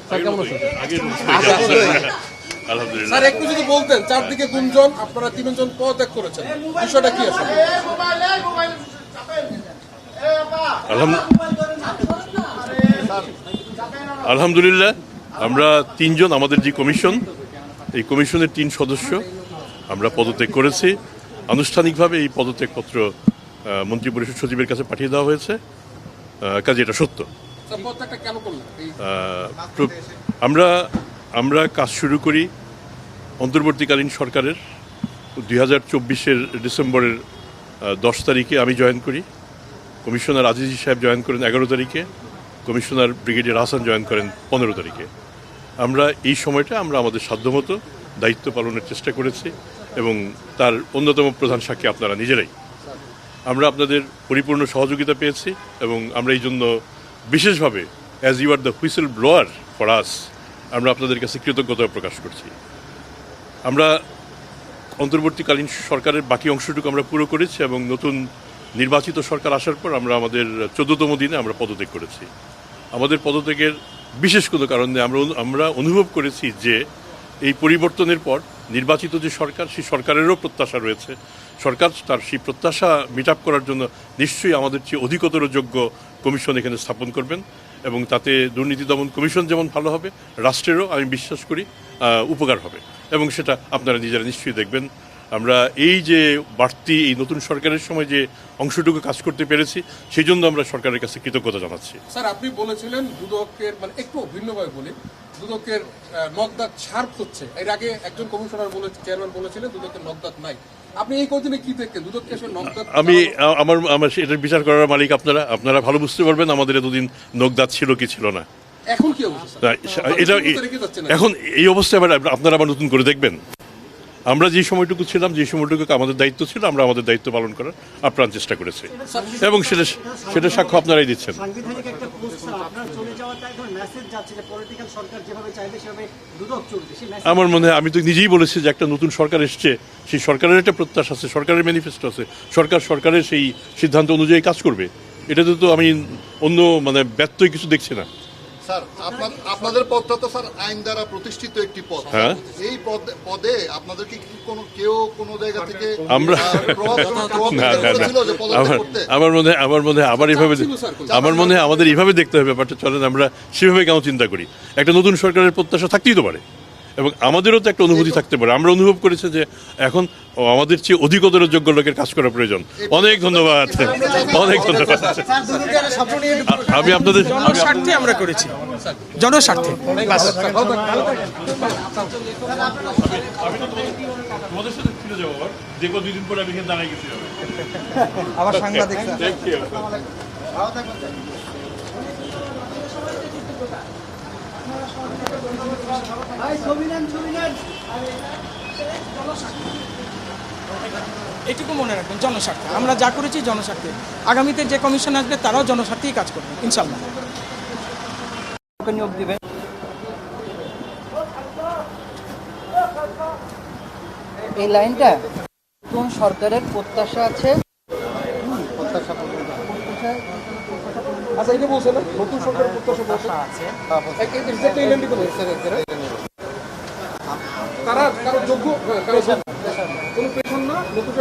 Sir কেমন আছেন? আলহামদুলিল্লাহ। স্যার একটু যদি বলতেন, চারদিকে গুঞ্জন, আপনারা তিনজন পদত্যাগ করেছেন, বিষয়টা কি আসলে? আলহামদুলিল্লাহ, আমরা তিনজন, আমাদের যে কমিশন, এই কমিশনের 3 সদস্য আমরা পদত্যাগ করেছি। আনুষ্ঠানিকভাবে এই পদত্যাগপত্র মন্ত্রিপরিষদ সচিবের কাছে পাঠিয়ে দেওয়া হয়েছে। কাজে এটা সত্য। স্যার পদত্যাগটা কেন করলেন? আমরা কাজ শুরু করি অন্তর্বর্তীকালীন সরকারের 2024-এর ডিসেম্বরের 10 তারিখে আমি জয়েন করি। কমিশনার আজিজি সাহেব জয়েন করেন 11 তারিখে, কমিশনার ব্রিগেডিয়ার হাসান জয়েন করেন 15 তারিখে। আমরা এই সময়টা আমরা আমাদের সাধ্যমতো দায়িত্ব পালনের চেষ্টা করেছি এবং তার অন্যতম প্রধান সাক্ষী আপনারা নিজেরাই। আমরা আপনাদের পরিপূর্ণ সহযোগিতা পেয়েছি এবং আমরা এই জন্য বিশেষভাবে as you are the whistle blower for us, আমরা আপনাদের কাছে কৃতজ্ঞতা প্রকাশ করছি। আমরা অন্তর্বর্তীকালীন সরকারের বাকি অংশটুকু আমরা পুরো করেছি এবং নতুন নির্বাচিত সরকার আসার পর আমরা আমাদের 14তম দিনে আমরা পদত্যাগ করেছি। আমাদের পদত্যাগের বিশেষ কোনো কারণ নেই। আমরা অনুভব করেছি যে এই পরিবর্তনের পর নির্বাচিত যে সরকার, সেই সরকারেরও প্রত্যাশা রয়েছে। সরকার তার সেই প্রত্যাশা মিট আপ করার জন্য নিশ্চয়ই আমাদের চেয়ে অধিকতর যোগ্য কমিশন এখানে স্থাপন করবেন এবং তাতে দুর্নীতি দমন কমিশন যেমন ভালো হবে, রাষ্ট্রেরও আমি বিশ্বাস করি উপকার হবে এবং সেটা আপনারা নিজেরা নিশ্চয়ই দেখবেন। আমরা এই যে বাড়তি এই নতুন সরকারের সময় যে অংশটুকু কাজ করতে পেরেছি, সেই জন্য আমরা সরকারের কাছে কৃতজ্ঞতা জানাচ্ছি। স্যার আপনি বলেছিলেন দুদকের, মানে একটু ভিন্নভাবে বলি, দুদকের নকদাক ছাড় হচ্ছে। এর আগে একজন কমিশনার চেয়ারম্যান বলেছিলেন দুদকের নকদাক নাই। আপনি এই কদিনে কি দেখেন দুদককে আসলে নকদাক? আমার এটার বিচার করার মালিক আপনারা ভালো বুঝতে পারবেন আমাদের এতদিন নকদাত ছিল কি ছিল না। এখন কি অবস্থা? এটা এখন এই অবস্থায় আপনারা আবার নতুন করে দেখবেন। আমরা যে সময়টুকু ছিলাম, যে সময়টুকু আমাদের দায়িত্ব ছিল, আমরা আমাদের দায়িত্ব পালন করার আপ্রাণ চেষ্টা করেছি এবং সেটা সাক্ষ্য আপনারাই দিচ্ছেন। আমার মনে হয়, আমি তো নিজেই বলেছি যে একটা নতুন সরকার এসছে, সেই সরকারের একটা প্রত্যাশা আছে, সরকারের ম্যানিফেস্টো আছে, সরকারের সেই সিদ্ধান্ত অনুযায়ী কাজ করবে। এটাতে তো আমি অন্য ব্যত্যয় কিছু দেখছি না। স্যার আপনাদের পদটা তো স্যার আইন দ্বারা প্রতিষ্ঠিত একটি পদ। হ্যাঁ, এই পদে আপনাদেরকে কি কোনো জায়গা থেকে আমরা আমার মনে হয় আমাদের এইভাবে দেখতে হবে ব্যাপারটা। চলেন আমরা সেভাবে কেন চিন্তা করি। একটা নতুন সরকারের প্রত্যাশা থাকতেই তো পারে এবং আমাদেরও তো একটা অনুভূতি থাকতে পারে। আমরা অনুভব করেছি যে এখন আমাদের চেয়ে অধিকতর যোগ্য লোকের কাজ করা প্রয়োজন। অনেক ধন্যবাদ, অনেক ধন্যবাদ। আমি আপনাদের জনস্বার্থে আমরা করেছি, জনস্বার্থে। আবার সাংবাদিক এটুকু মনে রাখবেন, জনস্বার্থে আমরা যা করেছি জনস্বার্থে। আগামীতে যে কমিশন আসবে তারাও জনস্বার্থেই কাজ করবে ইনশাল্লাহ। নিয়োগ দিবেন। এই লাইনটা কোন সরকারের প্রত্যাশা আছে? আচ্ছা এটা বলছে না নতুন সরকারের প্রত্যাশা আছে, তারা কারো যোগ্য, কারো কোনো পেশন না, নতুন